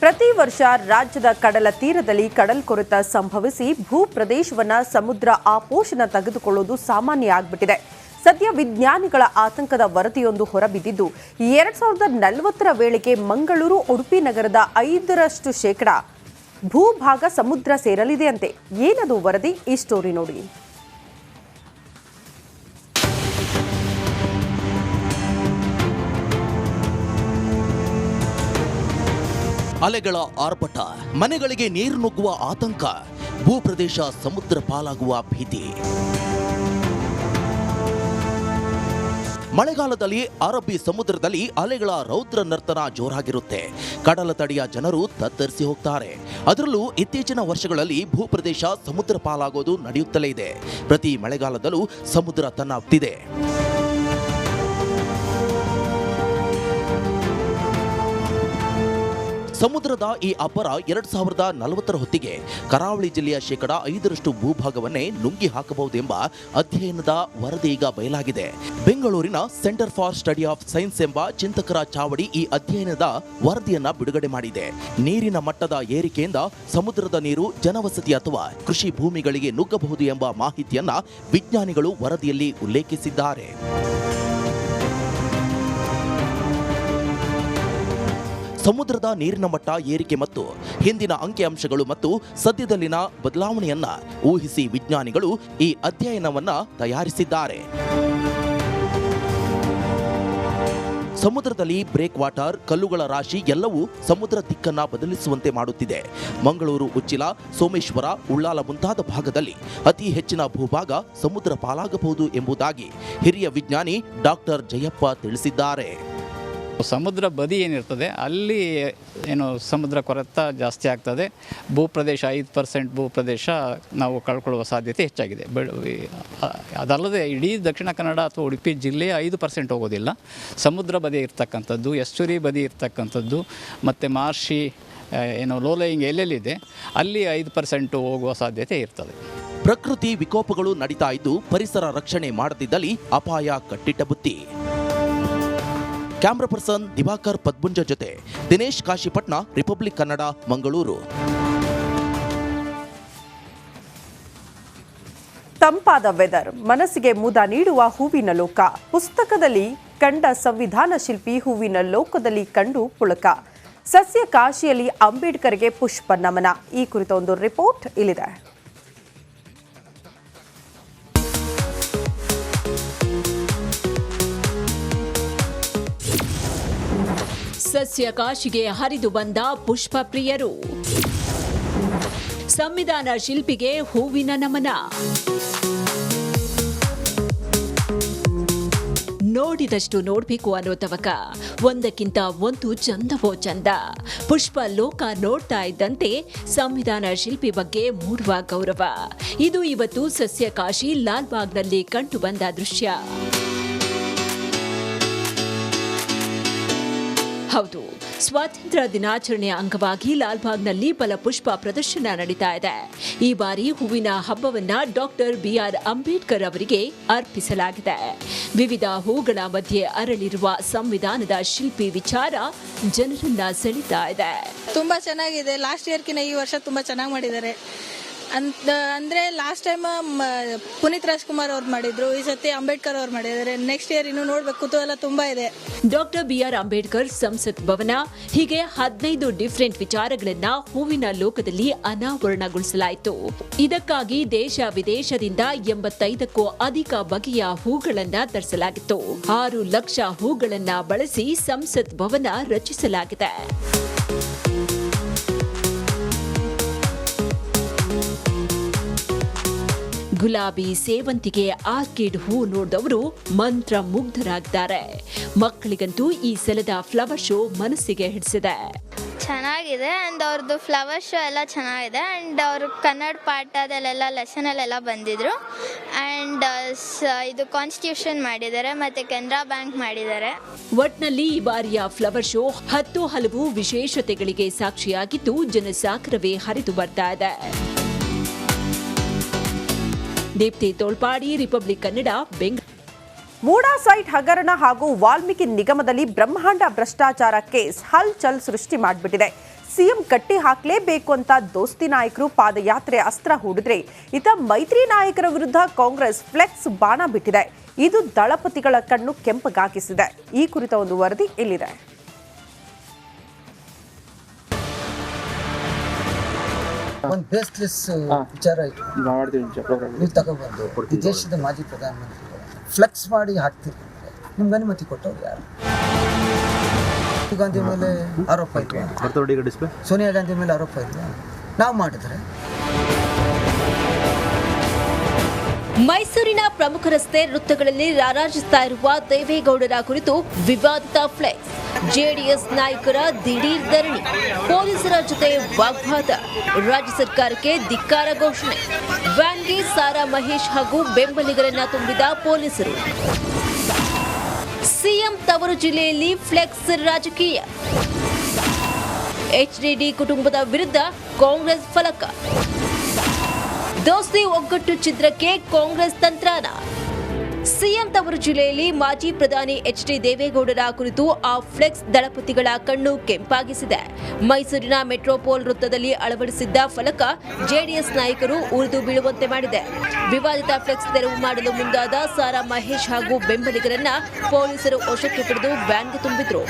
ಪ್ರತಿ ವರ್ಷ ರಾಜ್ಯದ ಕಡಲ ತೀರದಲ್ಲಿ ಕಡಲ್ಕೊರೆತ ಸಂಭವಿಸಿ ಭೂ ಪ್ರದೇಶವನ್ನ ಸಮುದ್ರ ಆಪೋಷಣ ತೆಗೆದುಕೊಳ್ಳುವುದು ಸಾಮಾನ್ಯ ಆಗಿಬಿಟ್ಟಿದೆ. ಸದ್ಯ ವಿಜ್ಞಾನಿಗಳ ಆತಂಕದ ವರದಿಯೊಂದು ಹೊರಬಿದ್ದಿದ್ದು 2040ರ ವೇಳೆಗೆ ಮಂಗಳೂರು, ಉಡುಪಿ ನಗರದ 5% ಭೂಭಾಗ ಸಮುದ್ರ ಸೇರಲಿದೆಯಂತೆ. ಏನದು ವರದಿ? ಈ ಸ್ಟೋರಿ ನೋಡಿ. ಅಲೆಗಳ ಆರ್ಭಟ, ಮನೆಗಳಿಗೆ ನೀರು ನುಗ್ಗುವ ಆತಂಕ, ಭೂಪ್ರದೇಶ ಸಮುದ್ರ ಪಾಲಾಗುವ ಭೀತಿ. ಮಳೆಗಾಲದಲ್ಲಿ ಅರಬ್ಬಿ ಸಮುದ್ರದಲ್ಲಿ ಅಲೆಗಳ ರೌದ್ರ ನರ್ತನ ಜೋರಾಗಿರುತ್ತೆ. ಕಡಲ ತಡಿಯ ಜನರು ತತ್ತರಿಸಿ ಹೋಗ್ತಾರೆ. ಅದರಲ್ಲೂ ಇತ್ತೀಚಿನ ವರ್ಷಗಳಲ್ಲಿ ಭೂಪ್ರದೇಶ ಸಮುದ್ರ ಪಾಲಾಗೋದು ನಡೆಯುತ್ತಲೇ ಇದೆ. ಪ್ರತಿ ಮಳೆಗಾಲದಲ್ಲೂ ಸಮುದ್ರ ತನ್ನ ಹತ್ತಿದೆ. ಸಮುದ್ರದ ಈ ಅಬ್ಬರ 2040ರ ಹೊತ್ತಿಗೆ ಕರಾವಳಿ ಜಿಲ್ಲೆಯ 5% ಭೂಭಾಗವನ್ನೇ ನುಂಗಿ ಹಾಕಬಹುದೆಂಬ ಅಧ್ಯಯನದ ವರದಿ ಈಗ ಬಯಲಾಗಿದೆ. ಬೆಂಗಳೂರಿನ centre for study of science ಎಂಬ ಚಿಂತಕರ ಚಾವಡಿ ಈ ಅಧ್ಯಯನದ ವರದಿಯನ್ನ ಬಿಡುಗಡೆ ಮಾಡಿದೆ. ನೀರಿನ ಮಟ್ಟದ ಏರಿಕೆಯಿಂದ ಸಮುದ್ರದ ನೀರು ಜನವಸತಿ ಅಥವಾ ಕೃಷಿ ಭೂಮಿಗಳಿಗೆ ನುಗ್ಗಬಹುದು ಎಂಬ ಮಾಹಿತಿಯನ್ನ ವಿಜ್ಞಾನಿಗಳು ವರದಿಯಲ್ಲಿ ಉಲ್ಲೇಖಿಸಿದ್ದಾರೆ. ಸಮುದ್ರದ ನೀರಿನ ಮಟ್ಟ ಏರಿಕೆ ಮತ್ತು ಹಿಂದಿನ ಅಂಕಿಅಂಶಗಳು ಮತ್ತು ಸದ್ಯದಲ್ಲಿನ ಬದಲಾವಣೆಯನ್ನ ಊಹಿಸಿ ವಿಜ್ಞಾನಿಗಳು ಈ ಅಧ್ಯಯನವನ್ನ ತಯಾರಿಸಿದ್ದಾರೆ. ಸಮುದ್ರದಲ್ಲಿ ಬ್ರೇಕ್ ವಾಟರ್, ಕಲ್ಲುಗಳ ರಾಶಿ ಎಲ್ಲವೂ ಸಮುದ್ರ ದಿಕ್ಕನ್ನ ಬದಲಿಸುವಂತೆ ಮಾಡುತ್ತಿದೆ. ಮಂಗಳೂರು, ಉಚ್ಚಿಲ, ಸೋಮೇಶ್ವರ, ಉಳ್ಳಾಲ ಮುಂತಾದ ಭಾಗದಲ್ಲಿ ಅತಿ ಹೆಚ್ಚಿನ ಭೂಭಾಗ ಸಮುದ್ರ ಪಾಲಾಗಬಹುದು ಎಂಬುದಾಗಿ ಹಿರಿಯ ವಿಜ್ಞಾನಿ ಡಾಕ್ಟರ್ ಜಯಪ್ಪ ತಿಳಿಸಿದ್ದಾರೆ. ಸಮುದ್ರ ಬದಿ ಏನಿರ್ತದೆ ಅಲ್ಲಿ ಸಮುದ್ರ ಕೊರೆತ ಜಾಸ್ತಿ ಆಗ್ತದೆ. ಭೂಪ್ರದೇಶ 5% ಭೂಪ್ರದೇಶ ನಾವು ಕಳ್ಕೊಳ್ಳುವ ಸಾಧ್ಯತೆ ಹೆಚ್ಚಾಗಿದೆ. ಅದಲ್ಲದೆ ಇಡೀ ದಕ್ಷಿಣ ಕನ್ನಡ ಅಥವಾ ಉಡುಪಿ ಜಿಲ್ಲೆಯ 5% ಹೋಗೋದಿಲ್ಲ. ಸಮುದ್ರ ಬದಿ ಇರ್ತಕ್ಕಂಥದ್ದು, ಎಸ್ಟುರಿ ಬದಿ ಇರ್ತಕ್ಕಂಥದ್ದು ಮತ್ತು ಮಾರ್ಷಿ ಲೋಲಯಿಂಗ್ ಎಲ್ಲೆಲ್ಲಿದೆ ಅಲ್ಲಿ 5% ಹೋಗುವ ಸಾಧ್ಯತೆ ಇರ್ತದೆ. ಪ್ರಕೃತಿ ವಿಕೋಪಗಳು ನಡೀತಾ ಇದ್ದು ಪರಿಸರ ರಕ್ಷಣೆ ಮಾಡದಿದ್ದಲ್ಲಿ ಅಪಾಯ ಕಟ್ಟಿಟ್ಟ ಬುತ್ತಿ. ಕ್ಯಾಮ್ರಾ ಪರ್ಸನ್ ದಿವಾಕರ್ ಪದ್ಮುಂಜ ಜೊತೆ ದಿನೇಶ್ ಕಾಶಿಪಟ್ನ, ರಿಪಬ್ಲಿಕ್ ಕನ್ನಡ, ಮಂಗಳೂರು. ತಂಪಾದ ವೆದರ್, ಮನಸ್ಸಿಗೆ ಮುದ ನೀಡುವ ಹೂವಿನ ಲೋಕ. ಪುಸ್ತಕದಲ್ಲಿ ಕಂಡ ಸಂವಿಧಾನ ಶಿಲ್ಪಿ ಹೂವಿನ ಲೋಕದಲ್ಲಿ ಕಂಡು ಪುಳಕ. ಸಸ್ಯ ಕಾಶಿಯಲ್ಲಿ ಅಂಬೇಡ್ಕರ್ಗೆ ಪುಷ್ಪ ನಮನ. ಈ ಕುರಿತ ಒಂದು ರಿಪೋರ್ಟ್ ಇಲ್ಲಿದೆ. ಸಸ್ಯ ಕಾಶಿಗೆ ಹರಿದು ಬಂದ ಪುಷ್ಪ ಪ್ರಿಯರು. ಸಂವಿಧಾನ ಶಿಲ್ಪಿಗೆ ಹೂವಿನ ನಮನ. ನೋಡಿದಷ್ಟು ನೋಡ್ಬೇಕು ಅನ್ನೋ ತವಕ, ಒಂದಕ್ಕಿಂತ ಒಂದು ಚಂದವೋ ಚಂದ. ಪುಷ್ಪ ಲೋಕ ನೋಡ್ತಾ ಇದ್ದಂತೆ ಸಂವಿಧಾನ ಶಿಲ್ಪಿ ಬಗ್ಗೆ ಮೂಡುವ ಗೌರವ. ಇದು ಇವತ್ತು ಸಸ್ಯ ಕಾಶಿ ಲಾಲ್ಬಾಗ್ನಲ್ಲಿ ಕಂಡು ಬಂದ ದೃಶ್ಯ. ಹೌದು, ಸ್ವಾತಂತ್ರ್ಯ ದಿನಾಚರಣೆಯ ಅಂಗವಾಗಿ ಲಾಲ್ಬಾಗ್ನಲ್ಲಿ ಫಲಪುಷ್ಪ ಪ್ರದರ್ಶನ ನಡೀತಾ ಇದೆ. ಈ ಬಾರಿ ಹೂವಿನ ಹಬ್ಬವನ್ನ ಡಾಕ್ಟರ್ BR ಅಂಬೇಡ್ಕರ್ ಅವರಿಗೆ ಅರ್ಪಿಸಲಾಗಿದೆ. ವಿವಿಧ ಹೂಗಳ ಮಧ್ಯೆ ಅರಳಿರುವ ಸಂವಿಧಾನದ ಶಿಲ್ಪಿ ವಿಚಾರ ಜನರನ್ನ ಸೆಳೀತಾ ಇದೆ. ತುಂಬಾ ಚೆನ್ನಾಗಿದೆ. ಲಾಸ್ಟ್ ಇಯರ್ಕಿನ ಈ ವರ್ಷ ತುಂಬಾ ಚೆನ್ನಾಗಿ ಮಾಡಿದ್ದಾರೆ. ಅಂದ್ರೆ ಲಾಸ್ಟ್ ಟೈಮ್ ಪುನೀತ್ ರಾಜ್ಕುಮಾರ್ ಅವ್ರು ಮಾಡಿದ್ರು, ಈ ಸತಿ ಅಂಬೇಡ್ಕರ್ ಅವ್ರು ಮಾಡಿದ್ದಾರೆ. ನೆಕ್ಸ್ಟ್ ಇಯರ್ ಇನ್ನು ನೋಡ್ಬೇಕು, ಕುತೂಹಲ ತುಂಬಾ ಇದೆ. ಡಾಕ್ಟರ್ BR ಅಂಬೇಡ್ಕರ್ ಸಂಸತ್ ಭವನ, ಹೀಗೆ 15 ಡಿಫರೆಂಟ್ ವಿಚಾರಗಳನ್ನ ಹೂವಿನ ಲೋಕದಲ್ಲಿ ಅನಾವರಣಗೊಳಿಸಲಾಯಿತು. ಇದಕ್ಕಾಗಿ ದೇಶ ವಿದೇಶದಿಂದ 85ಕ್ಕೂ ಅಧಿಕ ಬಗೆಯ ಹೂಗಳನ್ನ ತರಿಸಲಾಗಿತ್ತು. 6 ಲಕ್ಷ ಹೂಗಳನ್ನ ಬಳಸಿ ಸಂಸತ್ ಭವನ ರಚಿಸಲಾಗಿದೆ. ಗುಲಾಬಿ, ಸೇವಂತಿಗೆ, ಆರ್ಕಿಡ್ ಹೂ ನೋಡಿದವರು ಮಂತ್ರ ಮುಗ್ಧರಾಗಿದ್ದಾರೆ. ಮಕ್ಕಳಿಗಂತೂ ಈ ಸಲದ ಫ್ಲವರ್ ಶೋ ಮನಸ್ಸಿಗೆ ಹಿಡಿಸಿದೆ. ಚೆನ್ನಾಗಿದೆ. ಆ್ಯಂಡ್ ಅವ್ರದ್ದು ಫ್ಲವರ್ ಶೋ ಎಲ್ಲ ಚೆನ್ನಾಗಿದೆ. ಆ್ಯಂಡ್ ಅವರು ಕನ್ನಡ ಪಾಠದಲ್ಲೆಲ್ಲ ಲೆಸನಲ್ಲೆಲ್ಲ ಬಂದಿದ್ರು. ಆ್ಯಂಡ್ ಇದು ಕಾನ್ಸ್ಟಿಟ್ಯೂಷನ್ ಮಾಡಿದ್ದಾರೆ ಮತ್ತು ಕೆನರಾ ಬ್ಯಾಂಕ್ ಮಾಡಿದ್ದಾರೆ. ಒಟ್ನಲ್ಲಿ ಈ ಬಾರಿಯ ಫ್ಲವರ್ ಶೋ 10 ಹಲವು ವಿಶೇಷತೆಗಳಿಗೆ ಸಾಕ್ಷಿಯಾಗಿದ್ದು ಜನಸಾಗರವೇ ಹರಿದು ಬರ್ತಾ ಇದೆ. ದೀಪ್ತಿ ತೋಳ್ಪಾಡಿ, ರಿಪಬ್ಲಿಕ್ ಕನ್ನಡ, ಬೆಂಗಳೂರು. ಮೂಡಾ ಸೈಟ್ ಹಗರಣ ಹಾಗೂ ವಾಲ್ಮೀಕಿ ನಿಗಮದಲ್ಲಿ ಬ್ರಹ್ಮಾಂಡ ಭ್ರಷ್ಟಾಚಾರ ಕೇಸ್ ಹಲ್ಚಲ್ ಸೃಷ್ಟಿ ಮಾಡಿಬಿಟ್ಟಿದೆ. ಸಿಎಂ ಕಟ್ಟಿ ಹಾಕಲೇಬೇಕು ಅಂತ ದೋಸ್ತಿ ನಾಯಕರು ಪಾದಯಾತ್ರೆ ಅಸ್ತ್ರ ಹೂಡಿದ್ರೆ ಇತ ಮೈತ್ರಿ ನಾಯಕರ ವಿರುದ್ಧ ಕಾಂಗ್ರೆಸ್ ಫ್ಲೆಕ್ಸ್ ಬಾಣ ಬಿಟ್ಟಿದೆ. ಇದು ದಳಪತಿಗಳ ಕಣ್ಣು ಕೆಂಪಗಾಗಿಸಿದೆ. ಈ ಕುರಿತ ಒಂದು ವರದಿ ಇಲ್ಲಿದೆ. ಒಂದು ಬೇಸ್ಲೆಸ್ ವಿಚಾರ ನೀವು ತಗೊಬಂದು ಈ ದೇಶದ ಮಾಜಿ ಪ್ರಧಾನಮಂತ್ರಿಗಳು ಫ್ಲೆಕ್ಸ್ ಮಾಡಿ ಹಾಕ್ತೀರಿ. ನಿಮ್ಗೆ ಅನುಮತಿ ಕೊಟ್ಟವ್ರು ಯಾರು? ರಾಹುಲ್ ಗಾಂಧಿ ಮೇಲೆ ಆರೋಪ ಇತ್ತು, ಸೋನಿಯಾ ಗಾಂಧಿ ಮೇಲೆ ಆರೋಪ ಇತ್ತು. ನಾವು ಮಾಡಿದ್ರೆ ಮೈಸೂರಿನ ಪ್ರಮುಖ ರಸ್ತೆ ವೃತ್ತಗಳಲ್ಲಿ ರಾರಾಜಿಸ್ತಾ ಇರುವ ದೇವೇಗೌಡರ ಕುರಿತು ವಿವಾದಿತ ಫ್ಲೆಕ್ಸ್, ಜೆಡಿಎಸ್ ನಾಯಕರ ದಿಢೀರ್ ಧರಣಿ, ಪೊಲೀಸರ ಜೊತೆ ವಾಗ್ವಾದ, ರಾಜ್ಯ ಸರ್ಕಾರಕ್ಕೆ ಧಿಕ್ಕಾರ ಘೋಷಣೆ, ವ್ಯಾನ್ಗೆ ಸಾರಾ ಮಹೇಶ್ ಹಾಗೂ ಬೆಂಬಲಿಗರನ್ನ ತುಂಬಿದ ಪೊಲೀಸರು. ಸಿಎಂ ತವರು ಜಿಲ್ಲೆಯಲ್ಲಿ ಫ್ಲೆಕ್ಸ್ ರಾಜಕೀಯ, ಎಚ್ಡಿಡಿ ಕುಟುಂಬದ ವಿರುದ್ಧ ಕಾಂಗ್ರೆಸ್ ಫಲಕ, ದೋಸ್ತಿ ಒಗ್ಗಟ್ಟು ಛಿದ್ರಕ್ಕೆ ಕಾಂಗ್ರೆಸ್ ತಂತ್ರಾನ. ಸಿಎಂ ತವರು ಜಿಲ್ಲೆಯಲ್ಲಿ ಮಾಜಿ ಪ್ರಧಾನಿ ಎಚ್ಡಿ ದೇವೇಗೌಡರ ಕುರಿತು ಆ ಫ್ಲೆಕ್ಸ್ ದಳಪತಿಗಳ ಕಣ್ಣು ಕೆಂಪಾಗಿಸಿದೆ. ಮೈಸೂರಿನ ಮೆಟ್ರೋಪೋಲ್ ವೃತ್ತದಲ್ಲಿ ಅಳವಡಿಸಿದ್ದ ಫಲಕ ಜೆಡಿಎಸ್ ನಾಯಕರು ಉರಿದು ಬೀಳುವಂತೆ ಮಾಡಿದೆ. ವಿವಾದಿತ ಫ್ಲೆಕ್ಸ್ ತೆರವು ಮಾಡಲು ಮುಂದಾದ ಸಾರಾ ಮಹೇಶ್ ಹಾಗೂ ಬೆಂಬಲಿಗರನ್ನ ಪೊಲೀಸರು ವಶಕ್ಕೆ ಪಡೆದು ವ್ಯಾನ್ಗೆ ತುಂಬಿದ್ರು.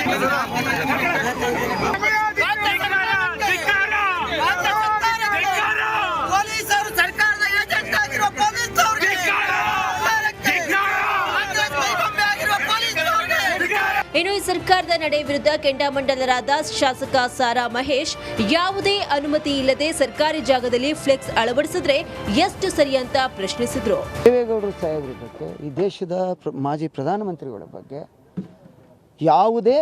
ಇನ್ನು ಈ ಸರ್ಕಾರದ ನಡೆ ವಿರುದ್ಧ ಕೆಂಡಾಮಂಡಲರಾದ ಶಾಸಕ ಸಾರಾ ಮಹೇಶ್ ಯಾವುದೇ ಅನುಮತಿ ಇಲ್ಲದೆ ಸರ್ಕಾರಿ ಜಾಗದಲ್ಲಿ ಫ್ಲೆಕ್ಸ್ ಅಳವಡಿಸಿದ್ರೆ ಎಷ್ಟು ಸರಿ ಅಂತ ಪ್ರಶ್ನಿಸಿದ್ರು. ದೇವೇಗೌಡರು ಸಾಹೇಬ್ರ ಬಗ್ಗೆ, ಈ ದೇಶದ ಮಾಜಿ ಪ್ರಧಾನಮಂತ್ರಿಗಳ ಬಗ್ಗೆ ಯಾವುದೇ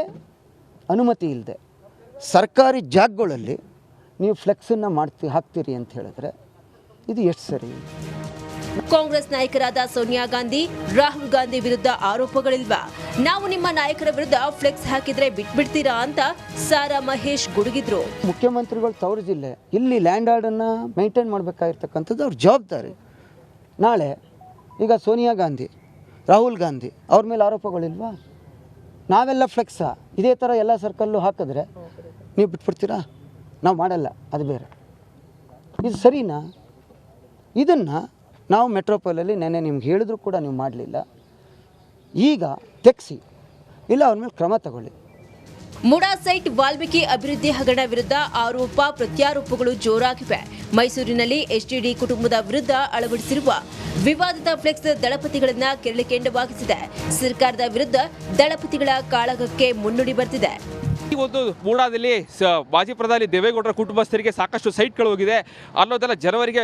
ಅನುಮತಿ ಇಲ್ಲದೆ ಸರ್ಕಾರಿ ಜಾಗಗಳಲ್ಲಿ ನೀವು ಫ್ಲೆಕ್ಸನ್ನು ಹಾಕ್ತೀರಿ ಅಂತ ಹೇಳಿದ್ರೆ ಇದು ಎಷ್ಟು ಸರಿ? ಕಾಂಗ್ರೆಸ್ ನಾಯಕರಾದ ಸೋನಿಯಾ ಗಾಂಧಿ, ರಾಹುಲ್ ಗಾಂಧಿ ವಿರುದ್ಧ ಆರೋಪಗಳಿಲ್ವಾ? ನಾವು ನಿಮ್ಮ ನಾಯಕರ ವಿರುದ್ಧ ಫ್ಲೆಕ್ಸ್ ಹಾಕಿದ್ರೆ ಬಿಟ್ಬಿಡ್ತೀರಾ ಅಂತ ಸಾರಾ ಮಹೇಶ್ ಗುಡುಗಿದ್ರು. ಮುಖ್ಯಮಂತ್ರಿಗಳು ತವರು ಜಿಲ್ಲೆ, ಇಲ್ಲಿ ಲ್ಯಾಂಡ್ ಆರ್ಡನ್ನು ಮೇಂಟೈನ್ ಮಾಡಬೇಕಾಗಿರ್ತಕ್ಕಂಥದ್ದು ಅವ್ರ ಜವಾಬ್ದಾರಿ. ನಾಳೆ ಈಗ ಸೋನಿಯಾ ಗಾಂಧಿ, ರಾಹುಲ್ ಗಾಂಧಿ ಅವ್ರ ಮೇಲೆ ಆರೋಪಗಳಿಲ್ವಾ? ನಾವೆಲ್ಲ ಫ್ಲೆಕ್ಸಾ ಇದೇ ಥರ ಎಲ್ಲ ಸರ್ಕಲ್ಲು ಹಾಕಿದ್ರೆ ನೀವು ಬಿಟ್ಬಿಡ್ತೀರಾ? ನಾವು ಮಾಡಲ್ಲ, ಅದು ಬೇರೆ. ಇದು ಸರಿನಾ? ಇದನ್ನು ನಾವು ಮೆಟ್ರೋಪೋಲಲ್ಲಿ ನೆನ್ನೆ ನಿಮ್ಗೆ ಹೇಳಿದ್ರು ಕೂಡ ನೀವು ಮಾಡಲಿಲ್ಲ. ಈಗ ತೆಗ್ಸಿ, ಇಲ್ಲ ಅವ್ರ ಮೇಲೆ ಕ್ರಮ ತಗೊಳ್ಳಿ. ಮುಡಾ ಸೈಟ್ ವಾಲ್ಮೀಕಿ ಅಭಿವೃದ್ಧಿ ಹಗರಣ ವಿರುದ್ಧ ಆರೋಪ ಪ್ರತ್ಯಾರೋಪಗಳು ಜೋರಾಗಿವೆ. ಮೈಸೂರಿನಲ್ಲಿ ಎಚ್ಡಿಡಿ ಕುಟುಂಬದ ವಿರುದ್ಧ ಅಳವಡಿಸಿರುವ ವಿವಾದಿತ ಫ್ಲೆಕ್ಸ್ ದಳಪತಿಗಳನ್ನ ಕೆರಳಿಕೆಂಡವಾಗಿಸಿದೆ. ಸರ್ಕಾರದ ವಿರುದ್ಧ ದಳಪತಿಗಳ ಕಾಳಗಕ್ಕೆ ಮುನ್ನುಡಿ ಬರ್ತಿದೆ. ಈ ಒಂದು ಮೂಡಾದಲ್ಲಿ ಮಾಜಿ ಪ್ರಧಾನಿ ದೇವೇಗೌಡರ ಕುಟುಂಬಸ್ಥರಿಗೆ ಸಾಕಷ್ಟು ಸೈಟ್ಗಳು ಹೋಗಿದೆ ಅನ್ನೋದೆಲ್ಲ ಜನವರಿಗೆ